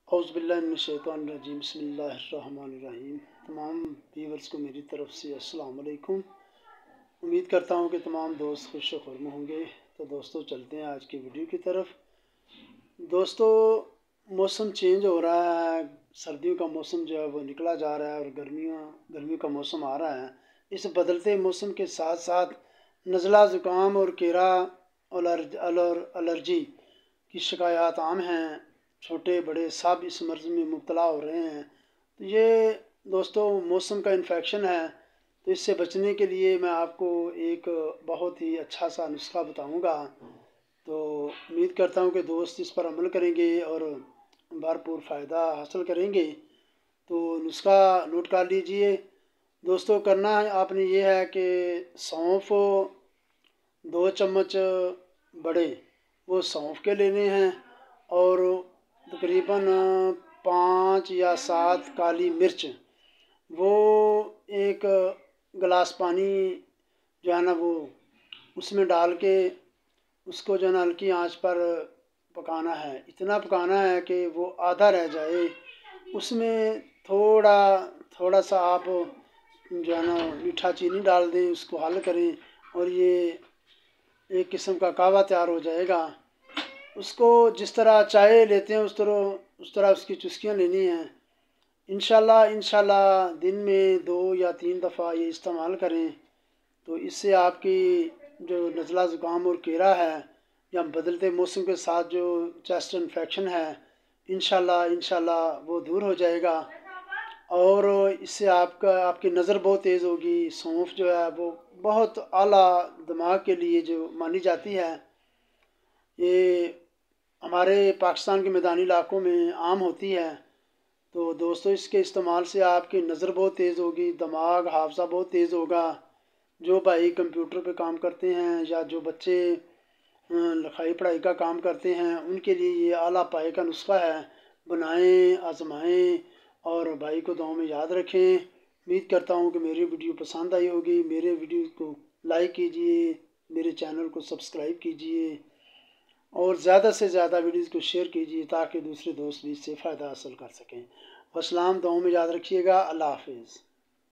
औज़ुबिल्लाहिमिनश्शैतानिर्रजीम बिस्मिल्लाहिर्रहमानिर्रहीम। तमाम व्यूअर्स को मेरी तरफ़ से अस्सलाम वालेकुम। उम्मीद करता हूँ कि तमाम दोस्त खुश व खुर्म होंगे। तो दोस्तों चलते हैं आज की वीडियो की तरफ। दोस्तों मौसम चेंज हो रहा है, सर्दियों का मौसम जो है वो निकला जा रहा है और गर्मियों का मौसम आ रहा है। इस बदलते मौसम के साथ साथ नज़ला ज़ुकाम और केरा और एलर्जी की शिकायत आम हैं। छोटे बड़े सब इस मर्ज़ में मुब्तला हो रहे हैं। तो ये दोस्तों मौसम का इन्फेक्शन है। तो इससे बचने के लिए मैं आपको एक बहुत ही अच्छा सा नुस्खा बताऊंगा। तो उम्मीद करता हूं कि दोस्त इस पर अमल करेंगे और भरपूर फ़ायदा हासिल करेंगे। तो नुस्खा नोट कर लीजिए दोस्तों। करना है आपने ये है कि सौंफ 2 चम्मच बड़े वो सौंफ के लेने हैं और तकरीबन 5 या 7 काली मिर्च वो एक गिलास पानी जो है ना वो उसमें डाल के उसको जो है ना हल्की आंच पर पकाना है। इतना पकाना है कि वो आधा रह जाए। उसमें थोड़ा सा आप जो है ना मीठा चीनी डाल दें, उसको हल करें और ये एक किस्म का कहवा तैयार हो जाएगा। उसको जिस तरह चाय लेते हैं उस तरह उसकी चुस्कियाँ लेनी हैं। इंशाल्लाह दिन में 2 या 3 दफ़ा ये इस्तेमाल करें तो इससे आपकी जो नज़ला ज़ुकाम और केरा है या बदलते मौसम के साथ जो चेस्ट इन्फेक्शन है इंशाल्लाह वो दूर हो जाएगा। और इससे आपकी नज़र बहुत तेज़ होगी। सौंफ जो है वो बहुत आला दिमाग के लिए जो मानी जाती है। ये हमारे पाकिस्तान के मैदानी इलाकों में आम होती है। तो दोस्तों इसके इस्तेमाल से आपकी नज़र बहुत तेज़ होगी, दिमाग हाफ़ज़ा बहुत तेज़ होगा। जो भाई कंप्यूटर पे काम करते हैं या जो बच्चे लिखाई पढ़ाई का काम करते हैं उनके लिए ये आला पाए का नुस्खा है। बनाएं, आजमाएं और भाई को दुआ में याद रखें। उम्मीद करता हूँ कि मेरी वीडियो पसंद आई होगी। मेरे वीडियो को लाइक कीजिए, मेरे चैनल को सब्सक्राइब कीजिए और ज़्यादा से ज़्यादा वीडियोज़ को शेयर कीजिए ताकि दूसरे दोस्त भी इससे फ़ायदा हासिल कर सकें। वस्सलाम, दुआ में याद रखिएगा। अल्लाह हाफ़िज़।